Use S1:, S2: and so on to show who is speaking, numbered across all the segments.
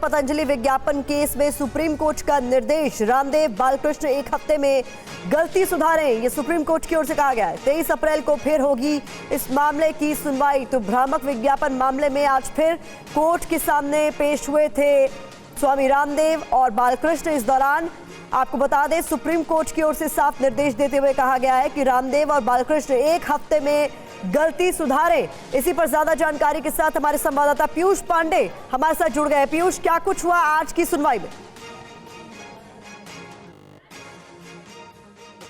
S1: पतंजलि विज्ञापन केस में supreme court का निर्देश, रामदेव बालकृष्ण 1 हफ्ते में गलती सुधारें, ये सुप्रीम कोर्ट की ओर से कहा गया है। 23 अप्रैल को फिर होगी इस मामले की सुनवाई। तो भ्रामक विज्ञापन मामले में आज फिर कोर्ट के सामने पेश हुए थे स्वामी रामदेव और बालकृष्ण। इस दौरान आपको बता दें, सुप्रीम कोर्ट की ओर से साफ निर्देश देते हुए कहा गया है कि रामदेव और बालकृष्ण 1 हफ्ते में गलती सुधारे। इसी पर ज्यादा जानकारी के साथ हमारे संवाददाता पीयूष पांडे हमारे साथ जुड़ गए। पीयूष, क्या कुछ हुआ आज की सुनवाई में?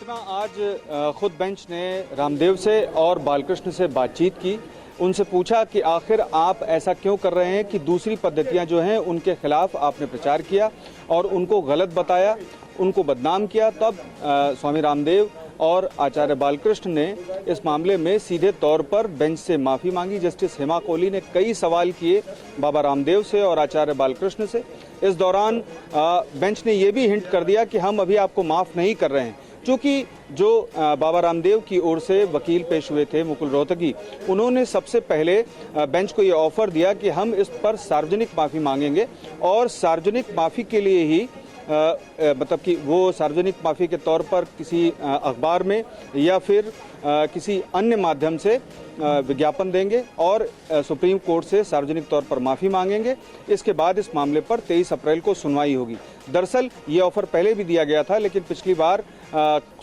S2: आज खुद बेंच ने रामदेव से और बालकृष्ण से बातचीत की, उनसे पूछा कि आखिर आप ऐसा क्यों कर रहे हैं कि दूसरी पद्धतियां जो हैं उनके खिलाफ आपने प्रचार किया और उनको गलत बताया, उनको बदनाम किया। तब स्वामी रामदेव और आचार्य बालकृष्ण ने इस मामले में सीधे तौर पर बेंच से माफ़ी मांगी। जस्टिस हेमा कोहली ने कई सवाल किए बाबा रामदेव से और आचार्य बालकृष्ण से। इस दौरान बेंच ने यह भी हिंट कर दिया कि हम अभी आपको माफ़ नहीं कर रहे हैं, क्योंकि जो बाबा रामदेव की ओर से वकील पेश हुए थे मुकुल रोहतगी, उन्होंने सबसे पहले बेंच को ये ऑफर दिया कि हम इस पर सार्वजनिक माफ़ी मांगेंगे और सार्वजनिक माफ़ी के लिए ही मतलब कि वो सार्वजनिक माफ़ी के तौर पर किसी अखबार में या फिर किसी अन्य माध्यम से विज्ञापन देंगे और सुप्रीम कोर्ट से सार्वजनिक तौर पर माफ़ी मांगेंगे। इसके बाद इस मामले पर 23 अप्रैल को सुनवाई होगी। दरअसल ये ऑफर पहले भी दिया गया था, लेकिन पिछली बार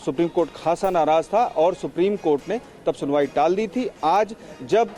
S2: सुप्रीम कोर्ट खासा नाराज़ था और सुप्रीम कोर्ट ने तब सुनवाई टाल दी थी। आज जब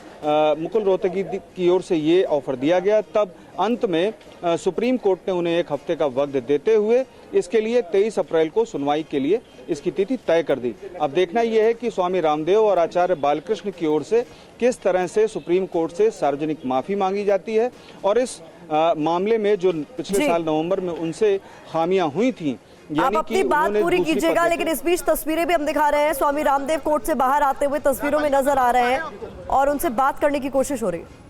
S2: मुकुल रोहतगी की ओर से ये ऑफर दिया गया, तब अंत में सुप्रीम कोर्ट ने उन्हें 1 हफ्ते का वक्त देते हुए इसके लिए 23 अप्रैल को सुनवाई के लिए इसकी तिथि तय कर दी। अब देखना यह है कि स्वामी रामदेव और आचार्य बालकृष्ण की ओर से किस तरह से सुप्रीम कोर्ट से सार्वजनिक माफ़ी मांगी जाती है और इस मामले में जो पिछले साल नवंबर में उनसे खामियां हुई थी।
S1: आप अपनी बात पूरी कीजिएगा, लेकिन इस बीच तस्वीरें भी हम दिखा रहे हैं। स्वामी रामदेव कोर्ट से बाहर आते हुए तस्वीरों में नजर आ रहे हैं और उनसे बात करने की कोशिश हो रही है।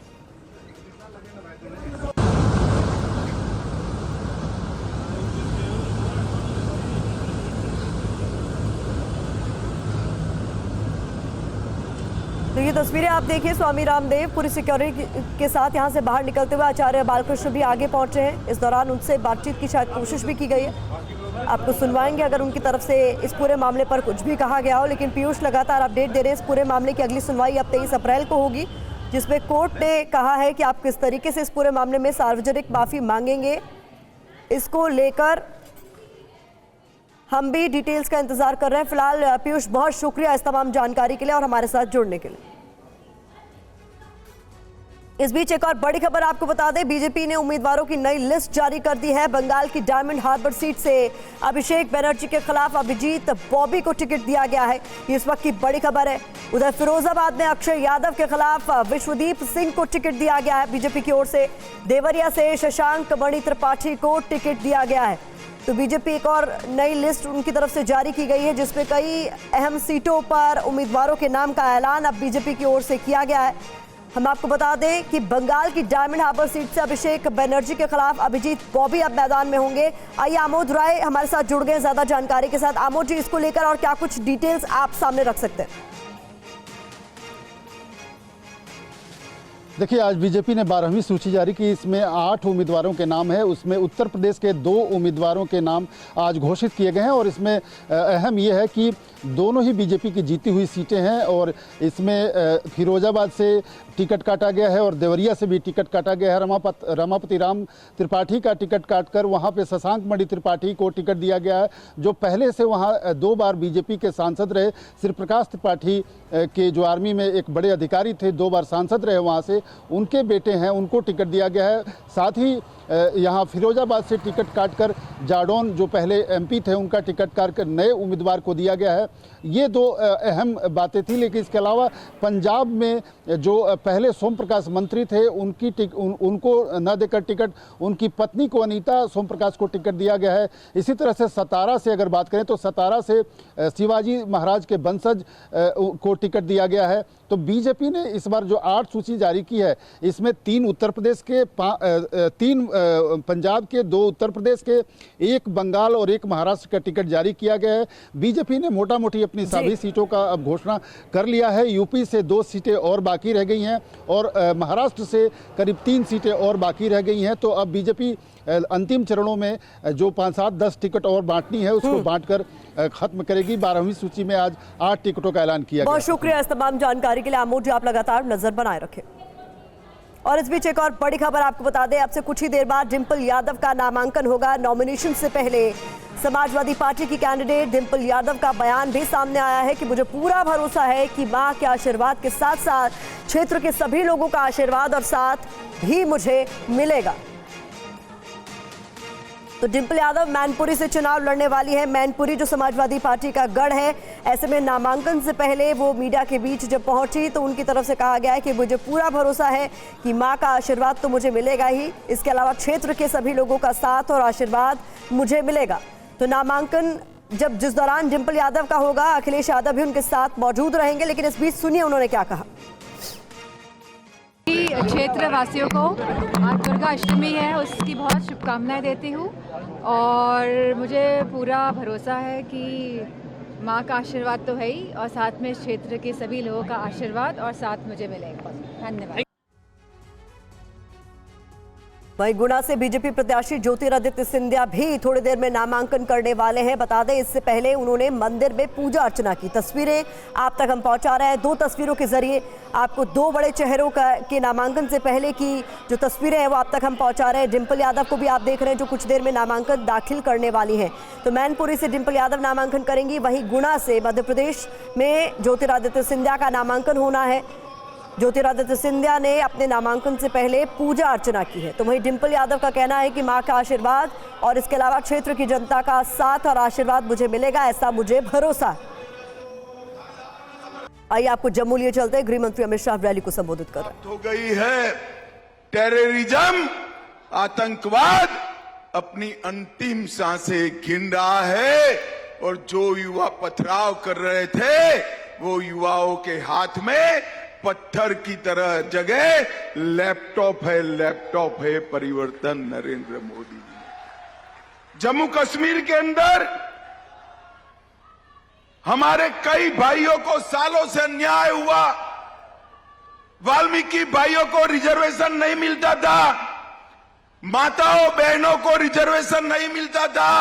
S1: तो ये तस्वीरें आप देखिए, स्वामी रामदेव पूरी सिक्योरिटी के साथ यहां से बाहर निकलते हुए, आचार्य बालकृष्ण भी आगे पहुंचे हैं। इस दौरान उनसे बातचीत की शायद कोशिश भी की गई है। आपको सुनवाएंगे अगर उनकी तरफ से इस पूरे मामले पर कुछ भी कहा गया हो। लेकिन पीयूष लगातार अपडेट दे रहे हैं, इस पूरे मामले की अगली सुनवाई अब 23 अप्रैल को होगी, जिसमें कोर्ट ने कहा है कि आप किस तरीके से इस पूरे मामले में सार्वजनिक माफ़ी मांगेंगे। इसको लेकर हम भी डिटेल्स का इंतजार कर रहे हैं। फिलहाल पीयूष, बहुत शुक्रिया इस तमाम जानकारी के लिए और हमारे साथ जुड़ने के लिए। इस बीच एक और बड़ी खबर आपको बता दें, बीजेपी ने उम्मीदवारों की नई लिस्ट जारी कर दी है। बंगाल की डायमंड हार्बर सीट से अभिषेक बनर्जी के खिलाफ अभिजीत बॉबी को टिकट दिया गया है, ये इस वक्त की बड़ी खबर है। उधर फिरोजाबाद में अक्षय यादव के खिलाफ विश्वदीप सिंह को टिकट दिया गया है बीजेपी की ओर से। देवरिया से शशांक मणि त्रिपाठी को टिकट दिया गया है। तो बीजेपी एक और नई लिस्ट उनकी तरफ से जारी की गई है, जिसमें कई अहम सीटों पर उम्मीदवारों के नाम का ऐलान अब बीजेपी की ओर से किया गया है। हम आपको बता दें कि बंगाल की डायमंड हार्बर सीट से अभिषेक बनर्जी के खिलाफ अभिजीत बॉबी अब मैदान में होंगे। आइए आमोद राय हमारे साथ जुड़ गए ज्यादा जानकारी के साथ। आमोद जी, इसको लेकर और क्या कुछ डिटेल्स आप सामने रख सकते हैं?
S3: देखिए, आज बीजेपी ने 12वीं सूची जारी की, इसमें 8 उम्मीदवारों के नाम है। उसमें उत्तर प्रदेश के 2 उम्मीदवारों के नाम आज घोषित किए गए हैं और इसमें अहम यह है कि दोनों ही बीजेपी की जीती हुई सीटें हैं और इसमें फिरोजाबाद से टिकट काटा गया है और देवरिया से भी टिकट काटा गया है। रमापति राम त्रिपाठी का टिकट काटकर वहां पे शशांक मणि त्रिपाठी को टिकट दिया गया है, जो पहले से वहां 2 बार बीजेपी के सांसद रहे। श्री प्रकाश त्रिपाठी के जो आर्मी में एक बड़े अधिकारी थे, 2 बार सांसद रहे वहां से, उनके बेटे हैं, उनको टिकट दिया गया है। साथ ही यहाँ फिरोजाबाद से टिकट काटकर जाडौन जो पहले एमपी थे, उनका टिकट काटकर नए उम्मीदवार को दिया गया है। ये 2 अहम बातें थी। लेकिन इसके अलावा पंजाब में जो पहले सोम प्रकाश मंत्री थे, उनको न देकर टिकट उनकी पत्नी को, अनीता सोम प्रकाश को टिकट दिया गया है। इसी तरह से सतारा से अगर बात करें तो सतारा से शिवाजी महाराज के वंशज को टिकट दिया गया है। तो बीजेपी ने इस बार जो 8 सूची जारी की है, इसमें 3 उत्तर प्रदेश के 3 पंजाब के, 2 उत्तर प्रदेश के, 1 बंगाल और 1 महाराष्ट्र का टिकट जारी किया गया है। बीजेपी ने मोटा मोटी अपनी सभी सीटों का अब घोषणा कर लिया है। यूपी से 2 सीटें और बाकी रह गई हैं और महाराष्ट्र से करीब 3 सीटें और बाकी रह गई हैं। तो अब बीजेपी अंतिम चरणों में जो 5, 7, 10 टिकट और बांटनी है उसको बांटकर खत्म करेगी। 12वीं सूची में आज 8 टिकटों का ऐलान किया गया।
S1: बहुत शुक्रिया इस तमाम जानकारी के लिए आमोद जी, आप लगातार नजर बनाए रखें। और इस बीच एक और बड़ी खबर आपको बता दें, अब से कुछ ही देर बाद डिंपल यादव का नामांकन होगा। नॉमिनेशन से पहले समाजवादी पार्टी की कैंडिडेट डिंपल यादव का बयान भी सामने आया है कि मुझे पूरा भरोसा है कि मां के आशीर्वाद के साथ साथ क्षेत्र के सभी लोगों का आशीर्वाद और साथ भी मुझे मिलेगा। तो डिंपल यादव मैनपुरी से चुनाव लड़ने वाली है। मैनपुरी जो समाजवादी पार्टी का गढ़ है, ऐसे में नामांकन से पहले वो मीडिया के बीच जब पहुंची तो उनकी तरफ से कहा गया है कि मुझे पूरा भरोसा है कि मां का आशीर्वाद तो मुझे मिलेगा ही, इसके अलावा क्षेत्र के सभी लोगों का साथ और आशीर्वाद मुझे मिलेगा। तो नामांकन जिस दौरान डिंपल यादव का होगा, अखिलेश यादव भी उनके साथ मौजूद रहेंगे। लेकिन इस बीच सुनिए उन्होंने क्या कहा।
S4: क्षेत्र वासियों को आज दुर्गा अष्टमी है, उसकी बहुत शुभकामनाएं देती हूँ और मुझे पूरा भरोसा है कि माँ का आशीर्वाद तो है ही और साथ में क्षेत्र के सभी लोगों का आशीर्वाद और साथ मुझे मिलेगा। धन्यवाद।
S1: वहीं गुना से बीजेपी प्रत्याशी ज्योतिरादित्य सिंधिया भी थोड़ी देर में नामांकन करने वाले हैं। बता दें इससे पहले उन्होंने मंदिर में पूजा अर्चना की। तस्वीरें आप तक हम पहुंचा रहे हैं। 2 तस्वीरों के जरिए आपको 2 बड़े चेहरों के नामांकन से पहले की जो तस्वीरें हैं वो आप तक हम पहुंचा रहे हैं। डिंपल यादव को भी आप देख रहे हैं जो कुछ देर में नामांकन दाखिल करने वाली हैं। तो मैनपुरी से डिंपल यादव नामांकन करेंगी, वहीं गुना से मध्य प्रदेश में ज्योतिरादित्य सिंधिया का नामांकन होना है। ज्योतिरादित्य सिंधिया ने अपने नामांकन से पहले पूजा अर्चना की है। तो वहीं डिंपल यादव का कहना है कि मां का आशीर्वाद और इसके अलावा क्षेत्र की जनता का साथ और आशीर्वाद मुझे मिलेगा, ऐसा मुझे भरोसा है। आइए आपको जम्मू लिए चलते हैं। गृह मंत्री अमित शाह रैली को संबोधित कर रहे हैं।
S5: हो गई है टेररिज्म, आतंकवाद अपनी अंतिम सांसें गिन रहा है और जो युवा पथराव कर रहे थे वो युवाओं के हाथ में पत्थर की तरह जगह लैपटॉप है परिवर्तन नरेंद्र मोदी जी। जम्मू कश्मीर के अंदर हमारे कई भाइयों को सालों से अन्याय हुआ। वाल्मीकि भाइयों को रिजर्वेशन नहीं मिलता था, माताओं बहनों को रिजर्वेशन नहीं मिलता था,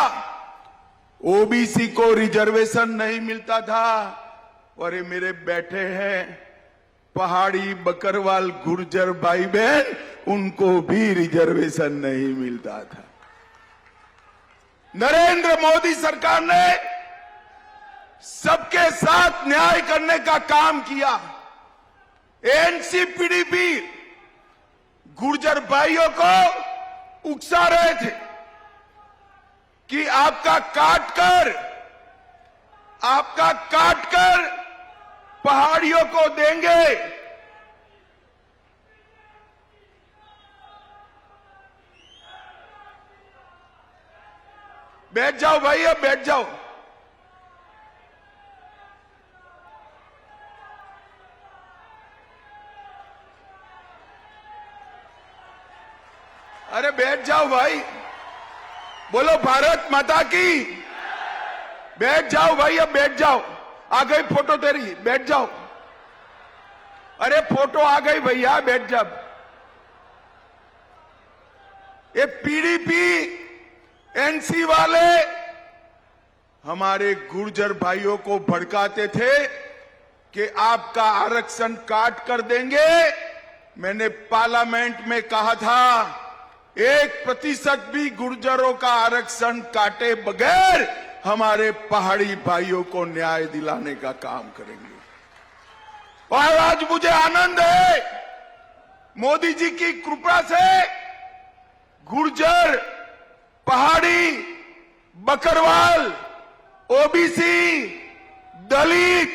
S5: ओबीसी को रिजर्वेशन नहीं मिलता था। और ये मेरे बैठे हैं पहाड़ी बकरवाल गुर्जर भाई बहन, उनको भी रिजर्वेशन नहीं मिलता था। नरेंद्र मोदी सरकार ने सबके साथ न्याय करने का काम किया। एनसीपीडीपी गुर्जर भाइयों को उकसा रहे थे कि आपका काटकर पहाड़ियों को देंगे। बैठ जाओ भाई, अब बैठ जाओ। अरे बैठ जाओ भाई, बोलो भारत माता की। बैठ जाओ भाई, अब बैठ जाओ। आ गई फोटो तेरी, बैठ जाओ। अरे फोटो आ गई भैया, बैठ जा। ये पीडीपी एनसी वाले हमारे गुर्जर भाइयों को भड़काते थे कि आपका आरक्षण काट कर देंगे। मैंने पार्लियामेंट में कहा था 1% भी गुर्जरों का आरक्षण काटे बगैर हमारे पहाड़ी भाइयों को न्याय दिलाने का काम करेंगे। और आज मुझे आनंद है मोदी जी की कृपा से गुर्जर, पहाड़ी, बकरवाल, ओबीसी, दलित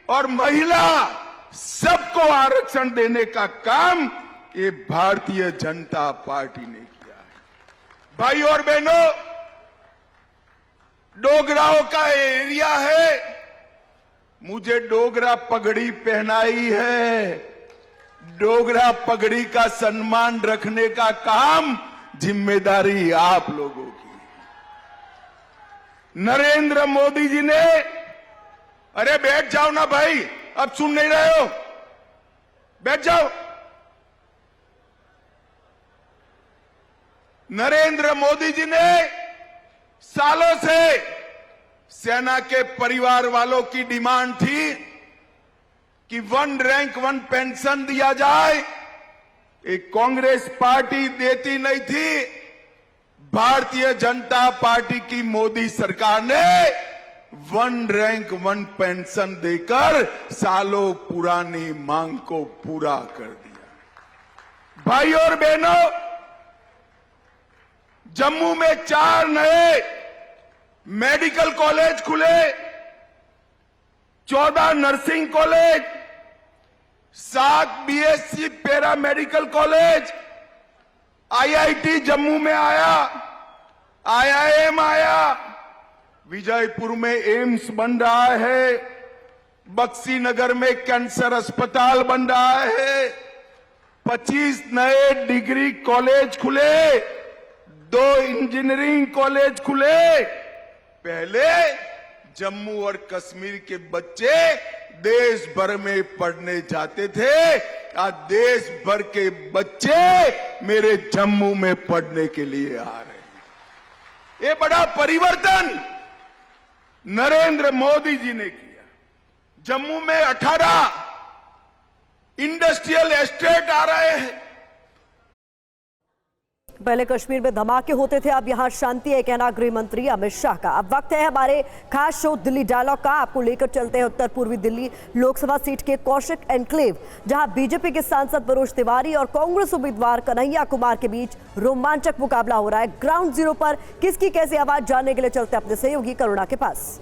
S5: और महिला सबको आरक्षण देने का काम ये भारतीय जनता पार्टी ने किया है। भाई और बहनों, डोगराओं का एरिया है, मुझे डोगरा पगड़ी पहनाई है। डोगरा पगड़ी का सम्मान रखने का काम जिम्मेदारी आप लोगों की। नरेंद्र मोदी जी ने, अरे बैठ जाओ ना भाई, अब सुन नहीं रहे हो, बैठ जाओ। नरेंद्र मोदी जी ने सालों से सेना के परिवार वालों की डिमांड थी कि 1 रैंक 1 पेंशन दिया जाए। एक कांग्रेस पार्टी देती नहीं थी, भारतीय जनता पार्टी की मोदी सरकार ने 1 रैंक 1 पेंशन देकर सालों पुरानी मांग को पूरा कर दिया। भाई और बहनों, जम्मू में 4 नए मेडिकल कॉलेज खुले, 14 nursing college, 7 BSc para medical college, IIT Jammu में आया, आईआईएम आया, विजयपुर में एम्स बन रहा है, बक्सी नगर में कैंसर अस्पताल बन रहा है, 25 नए डिग्री कॉलेज खुले, 2 इंजीनियरिंग कॉलेज खुले। पहले जम्मू और कश्मीर के बच्चे देश भर में पढ़ने जाते थे, आज देश भर के बच्चे मेरे जम्मू में पढ़ने के लिए आ रहे हैं। ये बड़ा परिवर्तन नरेंद्र मोदी जी ने किया। जम्मू में 18 इंडस्ट्रियल एस्टेट आ रहे हैं।
S1: पहले कश्मीर में धमाके होते थे, अब यहां शांति है, कहना गृह मंत्री अमित शाह का। अब वक्त है हमारे खास शो दिल्ली डायलॉग का। आपको लेकर चलते हैं उत्तर पूर्वी दिल्ली लोकसभा सीट के कौशिक एनक्लेव, जहां बीजेपी के सांसद मनोज तिवारी और कांग्रेस उम्मीदवार कन्हैया कुमार के बीच रोमांचक मुकाबला हो रहा है। ग्राउंड जीरो पर किसकी कैसी आवाज जानने के लिए चलते अपने सहयोगी करुणा के पास।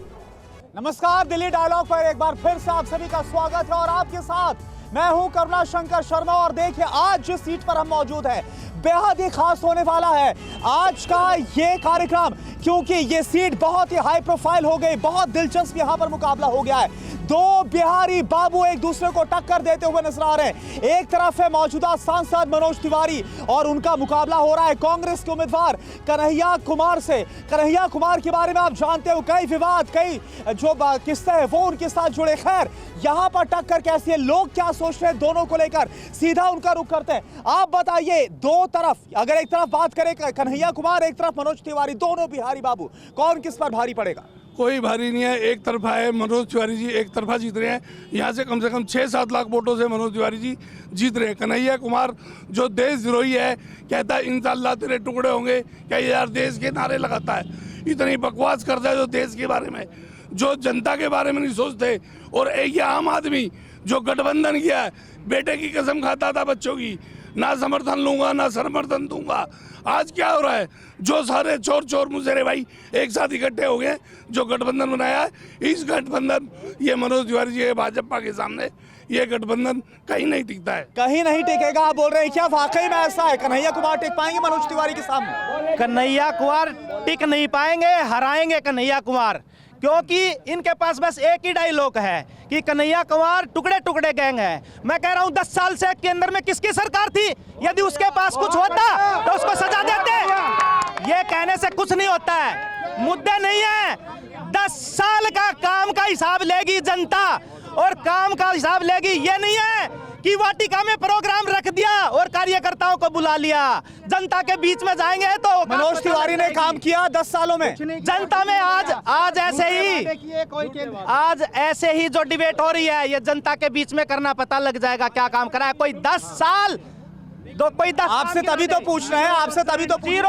S6: नमस्कार, दिल्ली डायलॉग पर एक बार फिर से आप सभी का स्वागत है और आपके साथ मैं हूं करुणा शंकर शर्मा। और देखिए, आज जिस सीट पर हम मौजूद हैं बेहद ही खास होने वाला है आज का ये कार्यक्रम, क्योंकि ये सीट बहुत ही हाई प्रोफाइल हो गई। बहुत दिलचस्प यहां पर मुकाबला हो गया है। 2 बिहारी बाबू एक दूसरे को टक्कर देते हुए नजर आ रहे हैं। एक तरफ है मौजूदा सांसद मनोज तिवारी और उनका मुकाबला हो रहा है कांग्रेस के उम्मीदवार कन्हैया कुमार से। कन्हैया कुमार के बारे में आप जानते हो, कई विवाद, कई जो किस्से हैं वो उनके साथ जुड़े। खैर, यहां पर टक्कर कैसी है, लोग क्या सोच रहे हैं दोनों को लेकर, सीधा उनका रुख करते हैं। आप बताइए, 2 तरफ, अगर एक तरफ बात करें कन्हैया कुमार, एक तरफ मनोज तिवारी, दोनों बिहारी बाबू, कौन किस पर भारी पड़ेगा?
S7: कोई भारी नहीं है, एक तरफा है। मनोज तिवारी जी एक तरफा जीत रहे हैं। यहाँ से कम 6-7 लाख वोटों से मनोज तिवारी जी जीत रहे हैं। कन्हैया कुमार जो देशद्रोही है, कहता है इंशाल्लाह तेरे टुकड़े होंगे, क्या यार देश के नारे लगाता है, इतनी बकवास करता है जो देश के बारे में, जो जनता के बारे में नहीं सोचते। और एक आम आदमी जो गठबंधन किया है, बेटे की कसम खाता था बच्चों की, ना समर्थन लूंगा ना समर्थन दूंगा। आज क्या हो रहा है, जो सारे चोर मुझे भाई एक साथ इकट्ठे हो गए, जो गठबंधन बनाया है, इस गठबंधन, ये मनोज तिवारी जी भाजपा के सामने ये गठबंधन कहीं नहीं टिकता है,
S6: कहीं नहीं टिकेगा। आप बोल रहे हैं, क्या वाकई में ऐसा है? कन्हैया कुमार टिक पाएंगे मनोज तिवारी के सामने?
S8: कन्हैया कुमार टिक नहीं पाएंगे, हराएंगे कन्हैया कुमार, क्योंकि इनके पास बस एक ही डायलॉग है कि कन्हैया कुमार टुकड़े टुकड़े गैंग है। मैं कह रहा हूं 10 साल से केंद्र में किसकी सरकार थी? यदि उसके पास कुछ होता तो उसको सजा देते। ये कहने से कुछ नहीं होता है, मुद्दे नहीं है। 10 साल का काम का हिसाब लेगी जनता, और काम का हिसाब लेगी। ये नहीं है कि वाटिका में प्रोग्राम रख दिया और कार्यकर्ताओं को बुला लिया। जनता के बीच में जाएंगे तो
S6: मनोज तिवारी ने काम किया 10 सालों में
S8: जनता में। आज ऐसे ही जो डिबेट हो रही है, ये जनता के बीच में करना, पता लग जाएगा क्या काम करा है। कोई 10 साल कोई 10
S6: आपसे तभी तो पूछ रहे हैं, आपसे तभी तो
S8: 0%।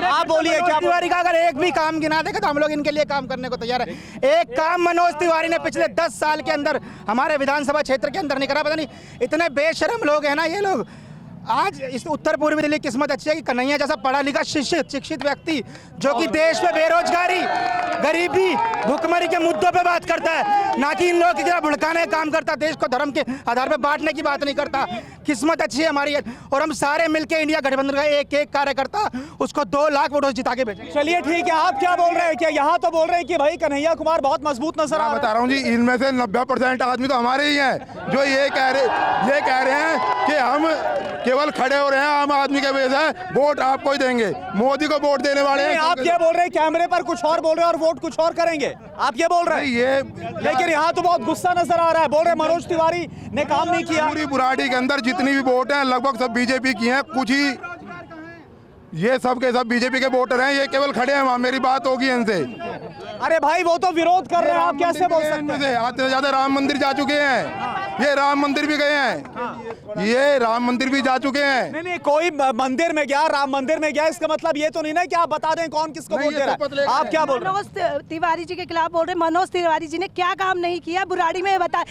S6: आप बोलिए, क्या
S8: तिवारी का अगर एक भी काम गिना देगा तो हम लोग इनके लिए काम करने को तैयार है। एक काम मनोज तिवारी ने पिछले 10 साल के अंदर हमारे विधानसभा क्षेत्र के अंदर नहीं करा। पता नहीं इतने बेशरम लोग हैं ना ये लोग। आज इस उत्तर पूर्वी दिल्ली किस्मत अच्छी है कि कन्हैया जैसा पढ़ा लिखा शिक्षित व्यक्ति, जो कि देश में बेरोजगारी, गरीबी, भुखमरी के मुद्दों पे बात करता है, ना कि इन लोगों की तरह भड़काने का काम करता, देश को धर्म के आधार पर बांटने की बात नहीं करता। किस्मत अच्छी है हमारी, और हम सारे मिलकर इंडिया गठबंधन का एक कार्यकर्ता उसको 2 लाख वोटों जिता के भेजेंगे।
S6: चलिए ठीक है, आप क्या बोल रहे हैं? क्या यहाँ तो बोल रहे हैं कि भाई कन्हैया कुमार बहुत मजबूत नजर आ रहा है?
S9: बता रहा हूँ जी, इनमें से 90% आदमी तो हमारे ही हैं, जो ये कह रहे हैं कि हम केवल केवल खड़े हो रहे हैं आम आदमी के वजह से, वोट आपको ही देंगे, मोदी को वोट देने वाले हैं।
S6: आप ये बोल रहे हैं कैमरे पर कुछ और बोल रहे हैं और वोट कुछ और करेंगे, आप ये बोल रहे हैं।
S9: ये
S6: लेकिन यहाँ तो बहुत गुस्सा नजर आ रहा है, बोल रहे मनोज तिवारी ने काम नहीं किया।
S9: पूरी बुराड़ी के अंदर जितनी भी वोट हैं लगभग सब बीजेपी की हैं, कुछ ही ये सब के सब बीजेपी के वोटर हैं, ये केवल खड़े हैं वहाँ। मेरी बात होगी इनसे।
S6: अरे भाई वो तो विरोध कर रहे हैं, आप कैसे बोल सकते हैं?
S9: आते से ज्यादा राम मंदिर जा चुके हैं, ये राम मंदिर भी गए हैं, ये राम मंदिर भी जा चुके हैं।
S6: नहीं, कोई मंदिर में गया, राम मंदिर में गया, इसका मतलब ये तो नहीं ना कि आप बता दें कौन किसको वोट दे रहा है। आप क्या बोल रहे हैं?
S10: मनोज तिवारी जी के खिलाफ बोल रहे हैं। मनोज तिवारी जी ने क्या काम नहीं किया बुराड़ी में, बता।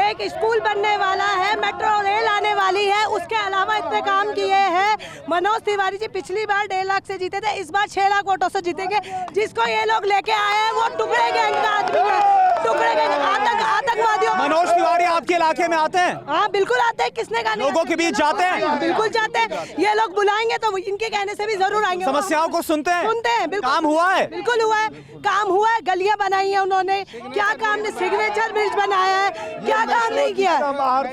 S10: एक स्कूल बनने वाला है, मेट्रो रेल आने वाली है, उसके अलावा इतने काम किए हैं। मनोज तिवारी जी पिछली बार 1.5 लाख से जीते थे, इस बार 6 लाख वोटों से जीतेंगे। जिसको ये लोग लेके आए हैं वो टुकड़े गैंग का आदमी है, टुकड़े गैंग आतंकवादियों।
S6: मनोज तिवारी आपके इलाके में आते हैं?
S10: हाँ बिल्कुल आते हैं, किसने कहा नहीं?
S6: लोगों के बीच जाते हैं?
S10: बिल्कुल जाते हैं, ये लोग बुलाएंगे तो इनके कहने से भी जरूर आएंगे।
S6: समस्याओं को सुनते हैं?
S10: सुनते हैं, बिल्कुल।
S6: काम हुआ है?
S10: बिल्कुल हुआ है, काम हुआ है, गलियां बनाई है उन्होंने। क्या काम ने? सिग्नेचर ब्रिज बनाया है, क्या काम नहीं किया है?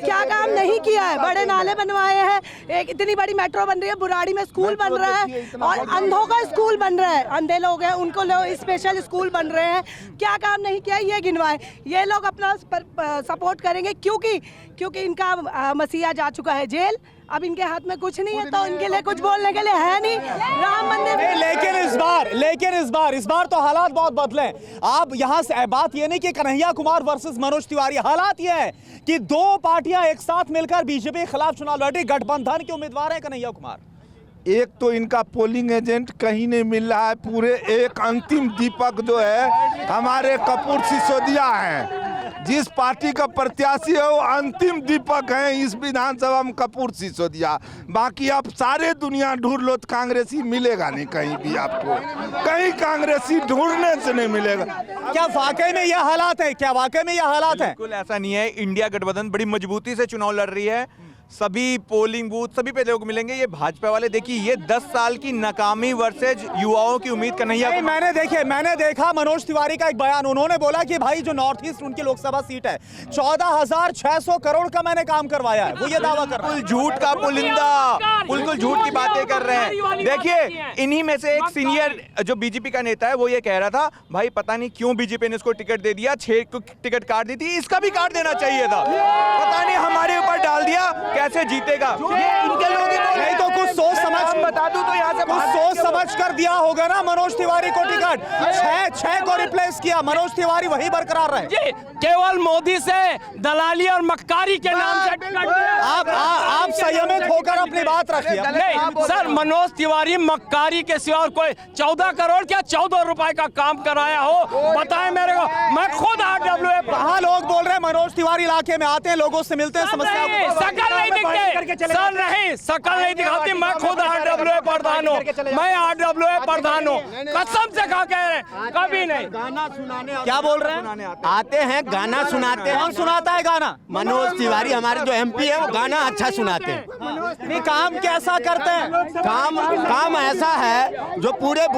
S10: क्या काम नहीं किया है? बड़े नाले बनवाए हैं, एक इतनी बड़ी मेट्रो बन रही है, बुराड़ी में स्कूल बन रहा है और अंधों का स्कूल बन रहा है, अंधे लोग हैं उनको स्पेशल स्कूल बन रहे हैं। क्या काम नहीं किया ये गिनवाए। ये लोग अपना सपोर्ट करेंगे क्योंकि इनका मसीहा जा चुका है जेल, अब इनके हाथ में कुछ नहीं है तो इनके लिए कुछ बोलने के लिए है नहीं। राम मंदिर में
S6: लेकिन इस बार तो हालात बहुत बदले। आप यहाँ से बात ये नहीं कि कन्हैया कुमार वर्सेस मनोज तिवारी, हालात ये है कि दो पार्टियां एक साथ मिलकर बीजेपी के खिलाफ चुनाव लड़ी। गठबंधन के उम्मीदवार है कन्हैया कुमार।
S5: एक तो इनका पोलिंग एजेंट कहीं नहीं मिल रहा है, पूरे एक अंतिम दीपक जो है हमारे कपूर सिसोदिया है, जिस पार्टी का प्रत्याशी है वो अंतिम दीपक है इस विधानसभा में, कपूर सिसोदिया। बाकी आप सारे दुनिया ढूंढ लो तो कांग्रेसी मिलेगा नहीं कहीं भी, आपको कहीं कांग्रेसी ढूंढने से नहीं मिलेगा।
S6: क्या वाकई में यह हालात है? क्या वाकई में यह हालात है?
S11: बिल्कुल ऐसा नहीं है। इंडिया गठबंधन बड़ी मजबूती से चुनाव लड़ रही है, सभी पोलिंग बूथ सभी पे लोग मिलेंगे। ये भाजपा वाले देखिए, ये 10 साल की नाकामी वर्सेज युवाओं की उम्मीद कन्हैया।
S6: मैंने देखा मनोज तिवारी का एक बयान, उन्होंने बोला कि भाई जो नॉर्थ ईस्ट उनकी लोकसभा सीट है 14,600 करोड़ का मैंने काम करवाया है, वो ये दावा कर रहा है।
S11: झूठ का पुलिंदा, बिल्कुल झूठ की बातें कर रहे हैं। देखिए इन्हीं में से एक सीनियर जो बीजेपी का नेता है वो ये कह रहा था भाई पता नहीं क्यों बीजेपी ने इसको टिकट दे दिया, 6 को टिकट काट दी थी, इसका भी काट देना चाहिए था, पता नहीं हमारे ऊपर डाल दिया, कैसे जीतेगा। ये इनके लोग
S6: नहीं तो कुछ सोच समझ
S11: बता दूं तो यहाँ से
S6: कुछ सोच समझ कर दिया होगा ना मनोज तिवारी को टिकट। 6 को रिप्लेस किया, मनोज तिवारी वही बरकरार रहे।
S12: जी केवल मोदी से दलाली और मक्कारी के नाम से टिकट दिया।
S6: आप संयमित होकर अपनी बात रखिए।
S12: नहीं सर, मनोज तिवारी मक्कारी के सिवा और कोई 14 करोड़ क्या 14 रुपए का काम कराया हो बताएं मेरे को। मैं खुद RWA
S6: कहाँ लोग बोल रहे हैं मनोज तिवारी इलाके में आते हैं, लोगों से मिलते हैं, समस्या
S12: शकल नहीं दिखते सर, नहीं शकल नहीं दिखाती। मैं खुद RWA प्रधान हूँ, मैं RWA प्रधान हूँ, कसम से कहा कह रहे हैं, कभी नहीं।
S6: गाना सुनाने क्या बोल रहे हैं?
S13: आते हैं गाना सुनाते हैं।
S6: कौन सुनाता है गाना?
S13: मनोज तिवारी हमारे जो MP है वो गाना अच्छा सुनाते हैं।
S6: नहीं काम कैसा करते हैं?
S13: काम ऐसा है जो पूरे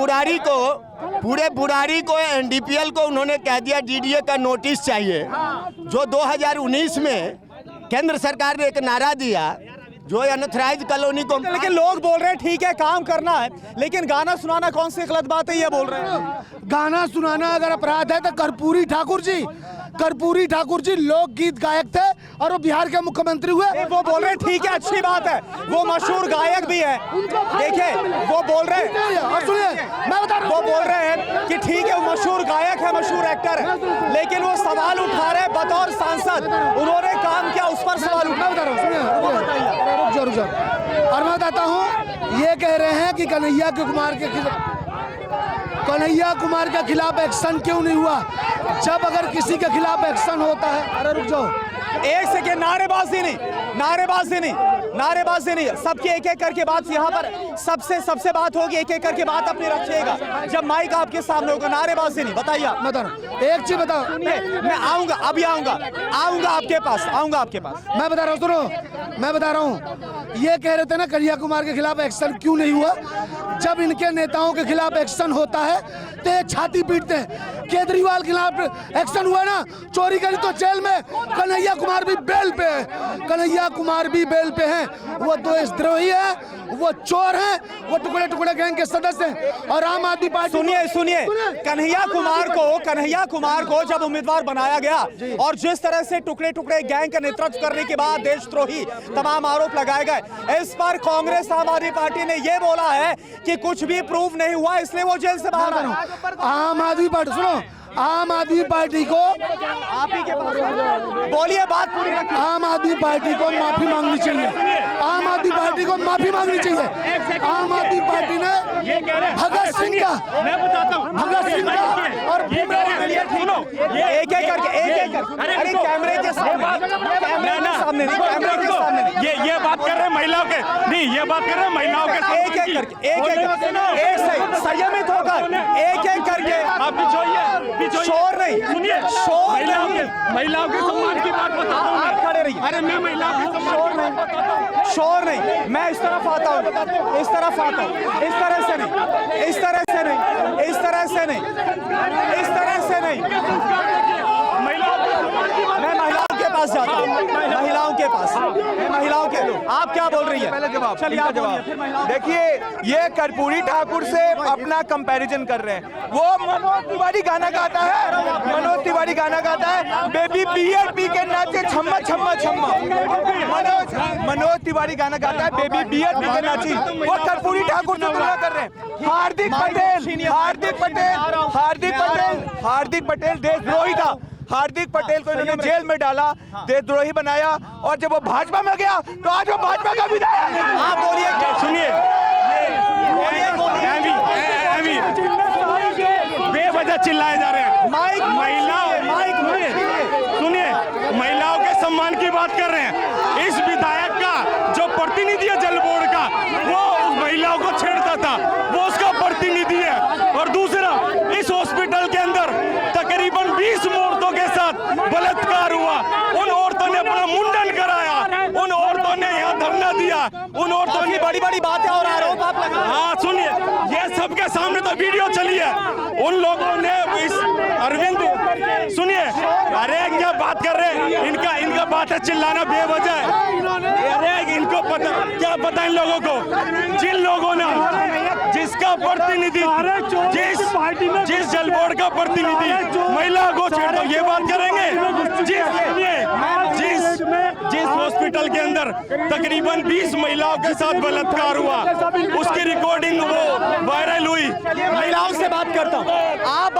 S13: बुराड़ी को NDPL को उन्होंने कह दिया DDA का नोटिस चाहिए, जो 2019 में केंद्र सरकार ने एक नारा दिया जो अनथराइज कॉलोनी को।
S6: लेकिन लोग बोल रहे हैं ठीक है काम करना है, लेकिन गाना सुनाना कौन सी गलत बात है ये बोल रहे हैं।
S14: गाना सुनाना अगर अपराध है तो कर्पूरी ठाकुर जी लोकगीत गायक थे और वो बिहार के मुख्यमंत्री हुए।
S6: वो बोल रहे हैं ठीक है अच्छी बात है, वो मशहूर गायक भी है। देखिए वो बोल रहे हैं,
S14: सुनिए मैं बता रहा हूं,
S6: वो बोल रहे हैं कि ठीक है वो मशहूर गायक है, मशहूर एक्टर है, लेकिन वो सवाल उठा रहे बतौर सांसद, उन्होंने काम किया उस पर सवाल उठा।
S14: बता रहा हूँ, रुक जाओ। और मैं बताता हूँ, ये कह रहे हैं कि कन्हैया कुमार के खिलाफ एक्शन क्यों नहीं हुआ, जब अगर किसी के खिलाफ एक्शन होता है। अरे रुक जाओ
S6: एक सेकेंड, नारेबाजी नहीं, सबकी एक एक करके बात यहाँ पर सबसे बात होगी, एक एक करके बात अपनी रखिएगा जब माइक आपके सामने होगा। नारेबाजी नहीं, बताइए।
S14: एक चीज बताओ,
S6: मैं आऊंगा, अभी आऊंगा आपके पास।
S14: मैं बता रहा हूँ, सुनो मैं बता रहा हूँ, ये कह रहे थे ना कन्हैया कुमार के खिलाफ एक्शन क्यों नहीं हुआ, जब इनके नेताओं के खिलाफ एक्शन होता है तो ये छाती पीटते हैं। केजरीवाल के खिलाफ एक्शन हुआ ना, चोरी करी तो जेल में, कन्हैया कुमार भी बेल पे है, हैं वो देशद्रोही है, वो चोर हैं, वो टुकड़े टुकड़े गैंग के सदस्य हैं। और आम आदमी पार्टी
S6: सुनिए कन्हैया कुमार को जब उम्मीदवार बनाया गया और जिस तरह से टुकड़े टुकड़े गैंग का नेतृत्व करने के बाद देशद्रोही तमाम आरोप लगाए गए, इस पर कांग्रेस आम आदमी पार्टी ने यह बोला है कि कुछ भी प्रूव नहीं हुआ इसलिए वो जेल से बाहर आए।
S14: आम आदमी पार्टी, सुनो, आम आदमी पार्टी को,
S6: आप ही के पास बोलिए, बात पूरी रखिए।
S14: आम आदमी पार्टी को माफी मांगनी चाहिए, आम आदमी पार्टी को माफी मांगनी चाहिए। आम आदमी पार्टी ने भगत सिंह का और
S6: सुनो, एक करके अरे कैमरे के सामने
S12: ये बात कर रहे हैं महिलाओं के, नहीं ये बात कर रहे हैं महिलाओं के,
S6: एक संयमित होकर एक करके
S12: आप
S6: शोर नहीं,
S12: सुनिए, महिलाओं के सम्मान की बात बता रहा हूं।
S6: आप खड़े रहिए।
S12: अरे मैं महिलाओं के
S6: शोर नहीं, मैं इस तरफ आता हूँ, इस तरह से नहीं, मैं महिलाओं के पास जाता हूँ, महिलाओं के आप क्या बोल रही है?
S11: पहले जवाब,
S6: चलिए आप जवाब।
S11: देखिए, ये कर्पूरी ठाकुर से अपना कंपैरिजन कर रहे हैं। वो मनोज तिवारी गाना गाता है, बेबी बियर पी के नाचे छम्मा छम्मा छम्मा। मनोज तिवारी गाना गाता है, बेबी बियर पी के नाची, वो कर्पूरी ठाकुर से तुलना कर रहे हैं। हार्दिक पटेल देशद्रोही था। हार्दिक पटेल को इन्होंने जेल में डाला, देशद्रोही बनाया, और जब वो भाजपा में गया तो आज वो भाजपा का विधायक।
S6: आप बोलिए,
S12: सुनिए, बेवजह चिल्लाए जा रहे हैं। सुनिए, महिलाओं के सम्मान की बात कर रहे हैं। इस विधायक का जो प्रतिनिधि है जल बोर्ड का, वो उस महिलाओं को छेड़ता था, वो उसका प्रतिनिधि है। और दूसरा, इस हॉस्पिटल के अंदर तकरीबन 20 औरतों के साथ बलात्कार हुआ। उन औरतों ने अपना मुंडन कराया, उन औरतों ने यहाँ धरना दिया, उन औरतों की
S6: बड़ी बड़ी बातें और आरोप आप लगा।
S12: हाँ सुनिए, ये सबके सामने तो वीडियो चली है। उन लोगों ने इस अरविंद, सुनिए, अरे क्या बात कर रहे हैं, इनका बात है चिल्लाना बेवजह है। अरे इनको पता, क्या पता इन लोगों को, जिन लोगों ने, जिसका प्रतिनिधि, जिस जल बोर्ड का प्रतिनिधि महिला को छेड़ दो, ये बात करेंगे। जिस हॉस्पिटल के अंदर तकरीबन 20 महिलाओं के साथ बलात्कार हुआ, उसकी रिकॉर्डिंग वो वायरल हुई।
S6: महिलाओं से बात करता हूँ। आप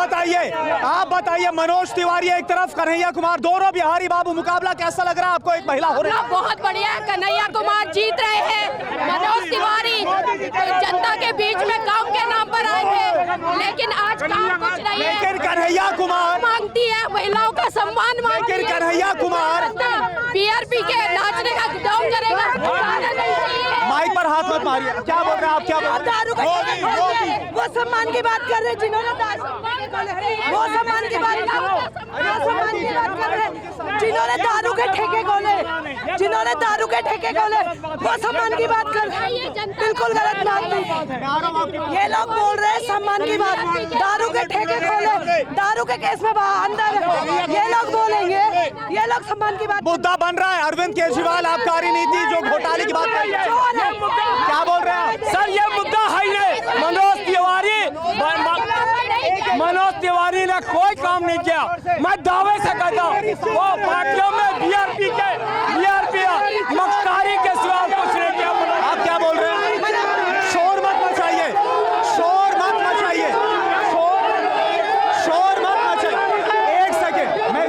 S6: बताइए, मनोज तिवारी एक तरफ, कन्हैया कुमार, दोनों बिहारी बाबू, मुकाबला कैसा लग रहा है आपको एक महिला हो रही है?
S15: बहुत बढ़िया है, कन्हैया कुमार जीत रहे हैं। मनोज तिवारी जनता के बीच में काम के नाम पर आए थे, लेकिन आज काम कुछ नहीं है।
S6: लेकिन कन्हैया कुमार
S15: मांगती है महिलाओं का सम्मान मांगती है।
S6: लेकिन कन्हैया कुमार
S15: बीआरपी के नाचने का डाउन करेगा।
S6: माइक पर हाथ मत मारिए। क्या बोल रहे हैं आप? क्या बोल रहे
S10: हैं? वो सम्मान की बात कर रहे हैं, जिन्होंने वो सम्मान की बात कर रहे हैं, जिन्होंने दारू के ठेके खोले, वो सम्मान की बात कर रहे हैं। बिल्कुल गलत बात नहीं। ये लोग बोल रहे हैं सम्मान की बात, दारू के ठेके खोले, दारू के केस में अंदर, ये लोग बोलेंगे, ये लोग सम्मान की बात।
S6: मुद्दा बन रहा है अरविंद केजरीवाल आबकारी नीति जो घोटाले की बात कर रहे हैं। क्या बोल रहे हैं
S12: सर? ये मुद्दा है ये मनोज तिवारी ने कोई काम नहीं किया। मैं दावे से कहता हूँ, वो पार्टियों में बीआरपी मक्कारी के सिवा कुछ नहीं किया।
S6: आप क्या बोल रहे हैं? शोर मत मचाइए, शोर मत मचाइए। एक सेकेंड, मैं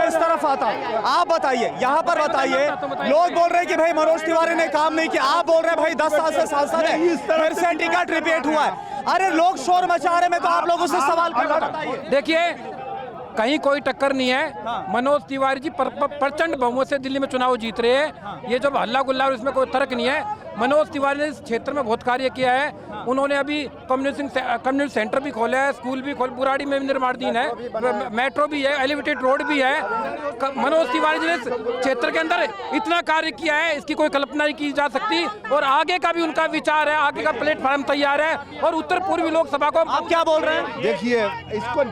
S6: इस तरफ आता हूँ। आप बताइए, यहाँ पर बताइए, लोग बोल रहे हैं कि भाई मनोज तिवारी ने काम नहीं किया, आप बोल रहे हैं भाई 10 साल से सांसद है, फिर से टिकट रिपीट हुआ है। अरे लोग शोर मचा रहे, मैं तो आप लोगों से सवाल कर रहा हूं।
S16: देखिए, कहीं कोई टक्कर नहीं है। मनोज तिवारी जी प्रचंड बहुमत से दिल्ली में चुनाव जीत रहे हैं। ये जो हल्ला गुल्ला इसमें कोई तर्क नहीं है। मनोज तिवारी ने इस क्षेत्र में बहुत कार्य किया है। उन्होंने अभी कम्युनिटी सेंटर भी खोला है, स्कूल भी खोल, बुराड़ी में भी निर्माणाधीन है, मेट्रो भी है, एलिवेटेड रोड भी है। मनोज तिवारी जी ने क्षेत्र के अंदर इतना कार्य किया है, इसकी कोई कल्पना नहीं की जा सकती। और आगे का भी उनका विचार है, आगे का प्लेटफॉर्म तैयार है। और उत्तर पूर्वी लोकसभा को
S6: आप क्या बोल रहे हैं?
S9: देखिए, इसको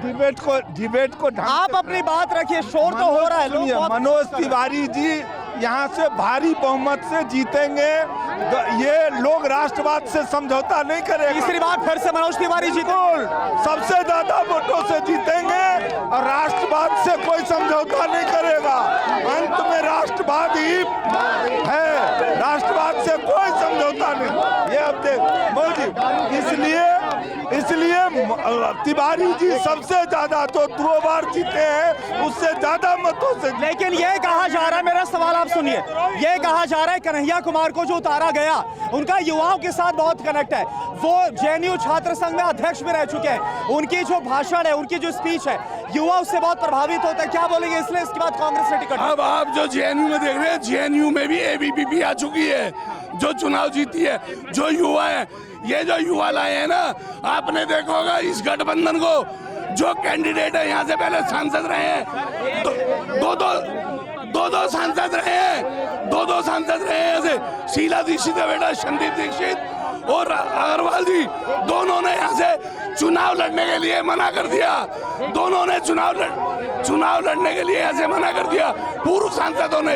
S9: डिबेट को
S6: आप अपनी बात रखिए, शोर तो हो रहा है।
S9: मनोज तिवारी जी
S12: यहाँ से भारी बहुमत से जीतेंगे। ये लोग राष्ट्रवाद से समझौता नहीं करेंगे।
S6: तीसरी बार फिर से मनोज तिवारी जीते,
S12: सबसे ज्यादा वोटों से जीतेंगे और राष्ट्रवाद से कोई समझौता नहीं करेगा। अंत में राष्ट्रवाद ही है, राष्ट्रवाद से कोई समझौता नहीं। ये अब देख मोदी, इसलिए तिवारी जी सबसे ज्यादा तो 2 बार जीते हैं, उससे ज्यादा मतों से।
S6: लेकिन ये कहा जा रहा है, मेरा सवाल आप सुनिए, ये कहा जा रहा है कन्हैया कुमार को जो उतारा गया, उनका युवाओं के साथ बहुत कनेक्ट है। वो जेएनयू छात्र संघ में अध्यक्ष भी रह चुके हैं। उनकी जो भाषण है, उनकी जो स्पीच है, युवा उससे बहुत प्रभावित होता है। क्या बोलेंगे? इसलिए इसके बाद कांग्रेस ने टिकट।
S7: अब आप जो जेएनयू में देख रहे हैं, जेएनयू में भी एबीवीपी आ चुकी है, जो चुनाव जीती है। जो युवा है, ये जो युवा लाए हैं ना, आपने देखा होगा इस गठबंधन को, जो कैंडिडेट है यहाँ से पहले सांसद रहे हैं, दो सांसद रहे हैं, दो सांसद रहे हैं ऐसे, शीला दीक्षित का बेटा संदीप दीक्षित और अग्रवाल जी, दोनों ने यहाँ से चुनाव लड़ने के लिए मना कर दिया। दोनों ने चुनाव लड़ने के लिए यहाँ से मना कर दिया, पूर्व सांसदों ने।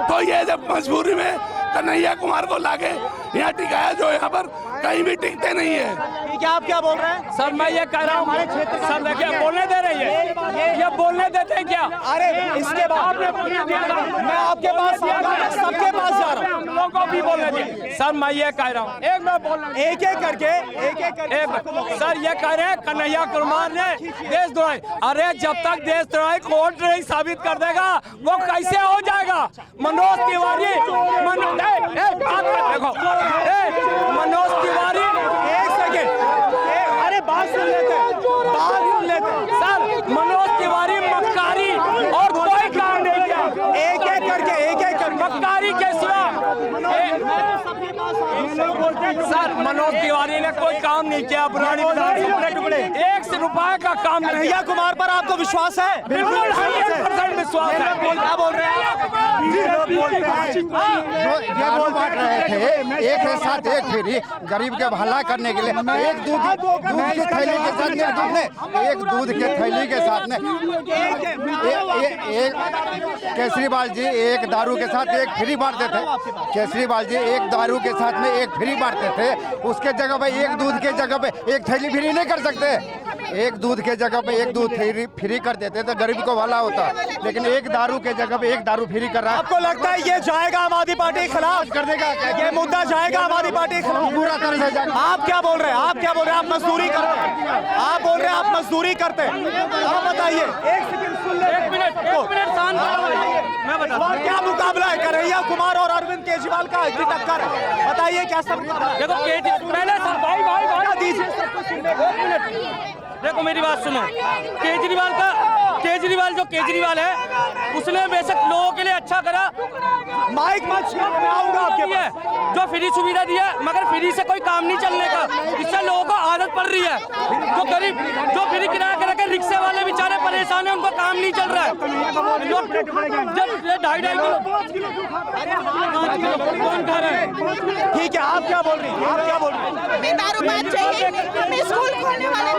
S7: तो ये जब मजबूरी में कन्हैया कुमार को लाके यहाँ टिकाया, जो यहाँ पर कहीं भी टिकते नहीं है।
S6: क्या आप क्या बोल रहे हैं?
S16: सर मैं ये कह रहा हूँ, सर देखिए बोलने दे रही है, ये बोलने देते हैं क्या?
S6: अरे इसके बाद मैं आपके पास सबके पास जा रहा हूँ,
S16: लोगों को भी बोलने दीजिए। सर मैं ये कह रहा हूँ, एक मैं बोल
S6: एक एक करके
S16: सर ये कह रहे हैं कन्हैया कुमार ने देशद्रोही। अरे जब तक देशद्रोही कोर्ट नहीं साबित कर देगा, वो कैसे हो जाएगा? मनोज तिवारी देखो, मनोज तिवारी,
S6: एक सेकेंड, अरे बात सुन लेते
S16: सर, मनोज तिवारी मक्कारी और कोई काम नहीं किया।
S6: एक करके
S16: मक्कारी के सिवा सर, मनोज तिवारी ने कोई काम नहीं किया। पुरानी टुकड़े 1 रुपए का काम।
S6: कन्हैया कुमार पर आपको विश्वास है?
S16: बिल्कुल 100% विश्वास है।
S6: क्या बोल रहे हैं?
S8: ये बोल बांट रहे थे, एक है साथ एक फ्री, गरीब के भला करने के लिए। एक दूध की थैली के साथ में हमने, एक दूध के थैली के साथ में एक केजरीवाल जी एक दारू के साथ एक फ्री बांटते थे। केजरीवाल जी एक दारू के साथ में एक फ्री बांटते थे, उसके जगह पे एक दूध के जगह पे एक थैली फ्री नहीं कर सकते। एक दूध के जगह पे एक दूध फ्री कर देते तो गरीब को भला होता, लेकिन एक दारू के जगह पे एक दारू फ्री कर रहा है।
S6: आपको लगता है ये जाएगा आम आदमी पार्टी के खिलाफ?
S8: कर देगा,
S6: ये मुद्दा जाएगा आम आदमी पार्टी के खिलाफ
S8: पूरा तरह से जाएगा।
S6: आप क्या बोल रहे हैं? आप क्या बोल रहे हैं? आप मजदूरी करते हैं, आप बोल रहे हैं आप मजदूरी करते हैं। आप बताइए, एक सेकंड सुन ले,
S16: एक मिनट मैं बता
S6: और क्या मुकाबला है कन्हैया कुमार और अरविंद केजरीवाल का? इतनी टक्कर है, बताइए क्या सब मुकाबला है?
S16: देखो पहले भाई
S6: दीजिए सबको सुनने को।
S16: देखो मेरी बात सुनो, केजरीवाल है, उसने बेशक लोगों के लिए अच्छा करा।
S6: माइक मत मैं आऊंगा आपके पास।
S16: जो फ्री सुविधा दिया, मगर फ्री से कोई काम नहीं चलने का, इससे लोगों को आदत पड़ रही है। जो गरीब, जो फ्री किराया करा के रिक्शे वाले बेचारे परेशान है, उनको काम नहीं चल रहा है। जब 2.5 किलो कौन खा रहा है?
S6: ठीक है, आप क्या बोल रही हैं? आप क्या बोल रही हैं?
S15: हमें दारू बात चाहिए, हमें स्कूल खोलने वाले,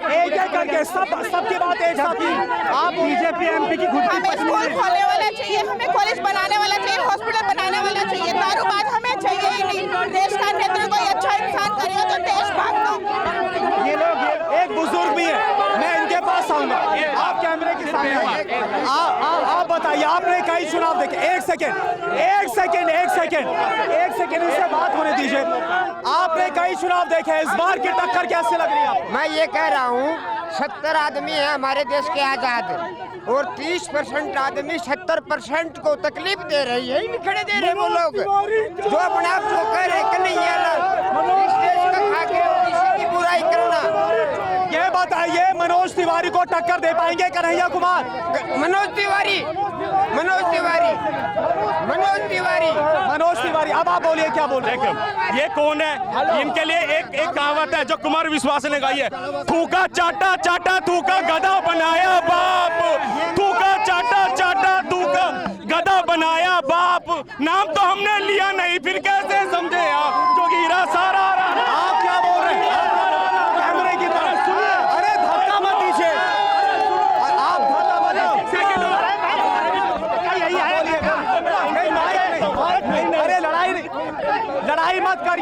S6: एक एक करके सबकी बात एक साथ ही। आप बीजेपी एमपी की खुद की
S15: हमें स्कूल खोलने वाला चाहिए, हमें कॉलेज बनाने वाला चाहिए, हॉस्पिटल बनाने वाला चाहिए। दारूबाज हमें चाहिए ही नहीं। देश का नेतृत्व कोई अच्छा इंसान करेगा तो देश भाग दो।
S6: ये लोग, एक बुजुर्ग भी है, मैं इनके पास आऊंगा। आप कैमरे के सामने आप बताइए, आपने कई चुनाव देखे। एक सेकेंड इससे बात होने दीजिए। आपने कई चुनाव देखे, इस बार की टक्कर कैसे लग रही है आपको?
S17: मैं ये कह रहा हूँ 70 आदमी है हमारे देश के आजाद, और 30% आदमी 70% को तकलीफ दे रही है, नहीं खड़े दे रहे वो लोग जो अपने आप को कह रहे कि नहीं इस देश का खा के किसी की बुराई करना।
S6: ये बताइए, मनोज तिवारी को टक्कर दे पाएंगे कन्हैया कुमार?
S17: मनोज तिवारी,
S6: अब आप बोलिए, क्या बोल रहे हैं?
S12: ये कौन है? इनके लिए एक कहावत है जो कुमार विश्वास ने गाई है, थूका चाटा चाटा थूका गधा बनाया बाप, थूका चाटा चाटा थूका गधा बनाया बाप। नाम तो हमने लिया नहीं, फिर कैसे समझे आप? जो गिरा सारा।
S6: आप क्या बोल रहे हैं? कैमरे की तरफ सुनिए। अरे धक्का मत दीजिए, आप धक्का मत दीजिए।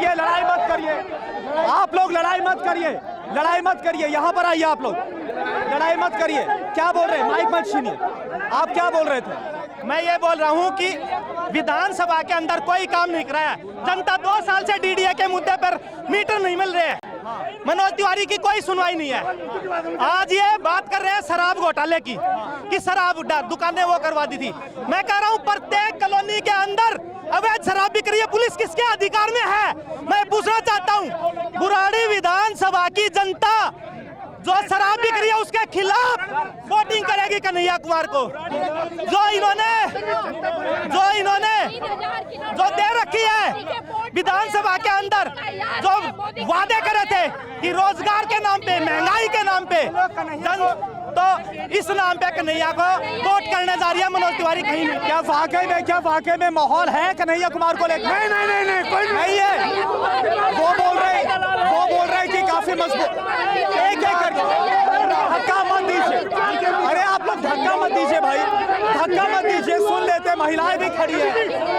S6: देखिए, लड़ाई मत करिए आप लोग, लड़ाई मत करिए, लड़ाई मत करिए, यहाँ पर आइए आप लोग, लड़ाई मत करिए। क्या बोल रहे हैं, माइक मत छीनिए, आप क्या बोल रहे थे?
S8: मैं ये बोल रहा हूँ कि विधानसभा के अंदर कोई काम नहीं कराया। जनता 2 साल से डीडीए के मुद्दे पर मीटर नहीं मिल रहे हैं। मनोज तिवारी की कोई सुनवाई नहीं है। आज ये बात कर रहे हैं शराब घोटाले की, कि शराब दुकानें वो करवा दी थी। मैं कह रहा हूँ प्रत्येक कॉलोनी के अंदर अवैध शराब बिक रही है, पुलिस किसके अधिकार में है? मैं पूछना चाहता हूँ, बुराड़ी विधानसभा की जनता जो शराब बिक रही है उसके खिलाफ वोटिंग करेगी कन्हैया कुमार को। जो इन्होंने जो दे रखी है विधानसभा के अंदर, जो वादे करे थे कि रोजगार के नाम पे, महंगाई के नाम पे, तो इस नाम पे कन्हैया को वोट करने जा रही है मनोज तिवारी। कहीं
S6: क्या वाकई में माहौल है कन्हैया कुमार को लेकर? नहीं, कोई नहीं है। वो बोल रहे कि काफी मजबूत। एक करके धक्का मत दीजिए, अरे आप लोग धक्का मत दीजिए भाई, धक्का मत दीजिए, सुन लेते। महिलाएं भी खड़ी है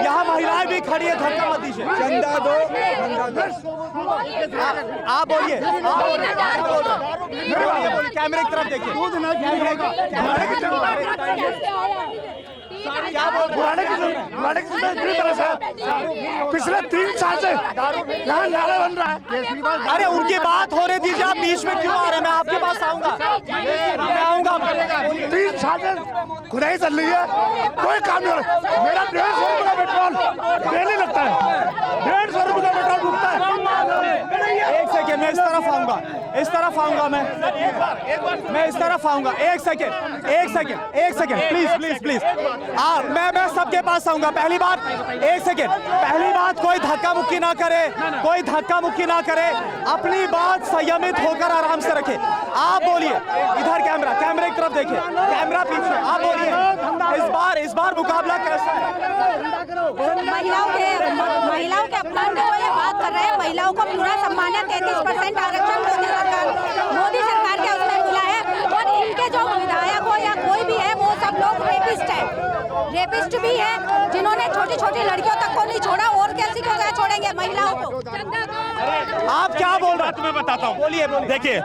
S6: यहाँ, महिलाएं भी खड़ी है, धक्का मत दीजिए। चंदा दो, आप बोलिए, कैमरे की तरफ देखिए। क्या बोल
S14: पिछले 3 साल से यहाँ नारा बन रहा है।
S6: अरे उनकी बात हो रही थी, आप बीच में क्यों आ रहे हैं? मैं आपके पास आऊंगा, मैं आऊंगा।
S14: 3 साल से खुदाई चल रही है, कोई काम नहीं हो रहा। मेरा 150 रुपये का पेट्रोल डेली लगता है, 150 रुपये का पेट्रोल रुकता है।
S6: एक सेकेंड, मैं इस तरफ आऊंगा, मैं इस तरफ आऊंगा। एक सेकेंड, प्लीज। मैं सबके पास आऊंगा। पहली बात, कोई धक्का मुक्की ना करे, अपनी बात संयमित होकर आराम से रखे। आप बोलिए, इधर कैमरे की तरफ देखिए, कैमरा पीछे, आप बोलिए। इस बार मुकाबला कैसा है?
S15: महिलाओं के अपमान में ये बात कर रहे हैं। महिलाओं को पूरा सम्मान है, 33% आरक्षण मोदी सरकार के उसमें मिला है। और इनके जो विधायक हो या कोई भी है, वो सब लोग रेपिस्ट भी है, जिन्होंने छोटी लड़कियों तक को नहीं छोड़ा, और कैसी को क्या छोड़ेंगे महिलाओं को?
S6: आप क्या बोल रहे हैं?
S12: मैं बताता हूँ,
S6: बोलिए।
S12: देखिए,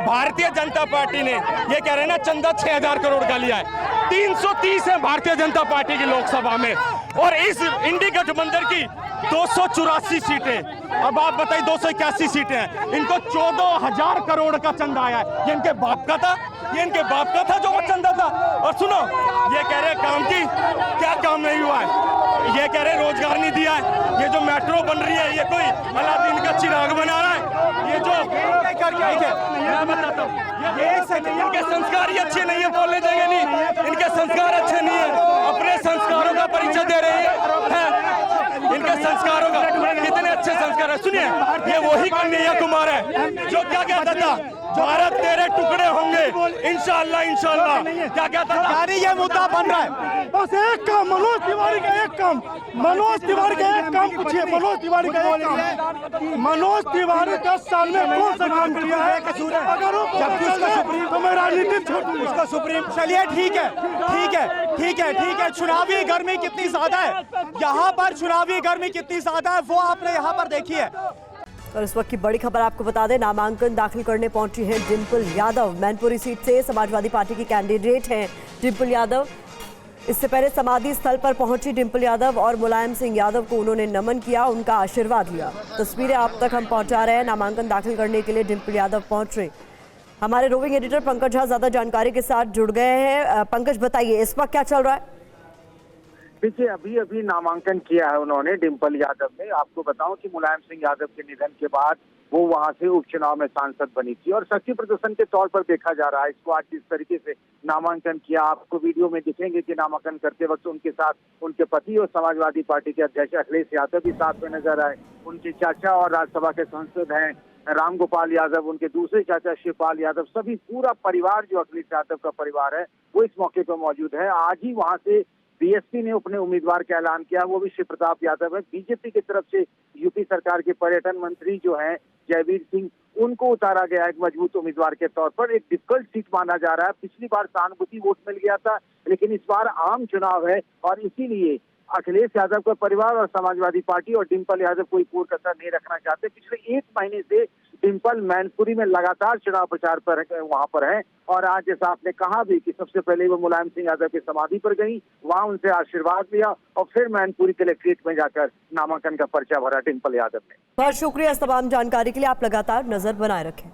S12: भारतीय जनता पार्टी ने ये कह रहे हैं ना, चंदा 6000 करोड़ का लिया है। 330 है भारतीय जनता पार्टी की लोकसभा में, और इस इंडी गठबंधन की 284 सीटें। अब आप बताइए, 281 सीटें हैं, इनको 14,000 करोड़ का चंदा आया है। ये इनके बाप का था, जो वो चंदा था। और सुनो, ये कह रहे काम की क्या काम नहीं हुआ है, ये कह रहे रोजगार नहीं दिया है। ये जो मेट्रो बन रही है, ये कोई अलादीन का चिराग बना रहा है। ये जो मैं बताता हूँ, इनके संस्कार ही अच्छे नहीं है, बोलने देंगे नहीं, इनके संस्कार अच्छे नहीं है, अपने संस्कारों का परिचय दे रहे हैं, इनके संस्कारों का कितने अच्छे संस्कार है। सुनिए, ये वही कन्हैया कुमार है जो क्या कहता था, भारत तेरे टुकड़े होंगे इंशाअल्लाह। क्या कहता था?
S6: यानी ये मुद्दा बन रहा है।
S14: बस एक काम, मनोज तिवारी का एक काम पूछिए। मनोज तिवारी 10 साल में कौन सा काम किया है? अगर वो तो मैं राजनीति छोड़
S6: उसका सुप्रीम। चलिए, ठीक है। चुनावी गर्मी कितनी ज्यादा है यहाँ पर, चुनावी गर्मी कितनी ज्यादा है वो आपने यहाँ पर देखी है।
S1: और इस वक्त की बड़ी खबर आपको बता दें, नामांकन दाखिल करने पहुंची हैं डिंपल यादव। मैनपुरी सीट से समाजवादी पार्टी की कैंडिडेट हैं डिंपल यादव। इससे पहले समाधि स्थल पर पहुंची डिंपल यादव और मुलायम सिंह यादव को उन्होंने नमन किया, उनका आशीर्वाद लिया। तस्वीरें आप तक हम पहुंचा रहे हैं। नामांकन दाखिल करने के लिए डिंपल यादव पहुंच रहे। हमारे रोविंग एडिटर पंकज झा ज्यादा जानकारी के साथ जुड़ गए हैं। पंकज, बताइए इस वक्त क्या चल रहा है?
S18: देखिए, अभी नामांकन किया है उन्होंने, डिंपल यादव ने। आपको बताऊं कि मुलायम सिंह यादव के निधन के बाद वो वहां से उपचुनाव में सांसद बनी थी और शक्ति प्रदर्शन के तौर पर देखा जा रहा है इसको। आज जिस तरीके से नामांकन किया, आपको वीडियो में दिखेंगे कि नामांकन करते वक्त उनके साथ उनके पति और समाजवादी पार्टी के अध्यक्ष अखिलेश यादव भी साथ में नजर आए। उनके चाचा और राज्यसभा के सांसद हैं राम गोपाल यादव, उनके दूसरे चाचा शिवपाल यादव, सभी पूरा परिवार जो अखिलेश यादव का परिवार है वो इस मौके पर मौजूद है। आज ही वहां से बीएसपी ने अपने उम्मीदवार का ऐलान किया, वो भी शिव प्रताप यादव है। बीजेपी की तरफ से यूपी सरकार के पर्यटन मंत्री जो हैं जयवीर सिंह, उनको उतारा गया एक मजबूत उम्मीदवार के तौर पर। एक डिफिकल्ट सीट माना जा रहा है। पिछली बार सहानुभूति वोट मिल गया था, लेकिन इस बार आम चुनाव है और इसीलिए अखिलेश यादव का परिवार और समाजवादी पार्टी और डिम्पल यादव कोई कोई कसर नहीं रखना चाहते। पिछले 1 महीने से डिम्पल मैनपुरी में लगातार चुनाव प्रचार पर वहां पर हैं और आज जैसा आपने कहा भी कि सबसे पहले वो मुलायम सिंह यादव की समाधि पर गई, वहां उनसे आशीर्वाद लिया और फिर मैनपुरी कलेक्ट्रेट में जाकर नामांकन का पर्चा भरा डिम्पल यादव ने।
S1: बहुत शुक्रिया इस तमाम जानकारी के लिए। आप लगातार नजर बनाए रखें।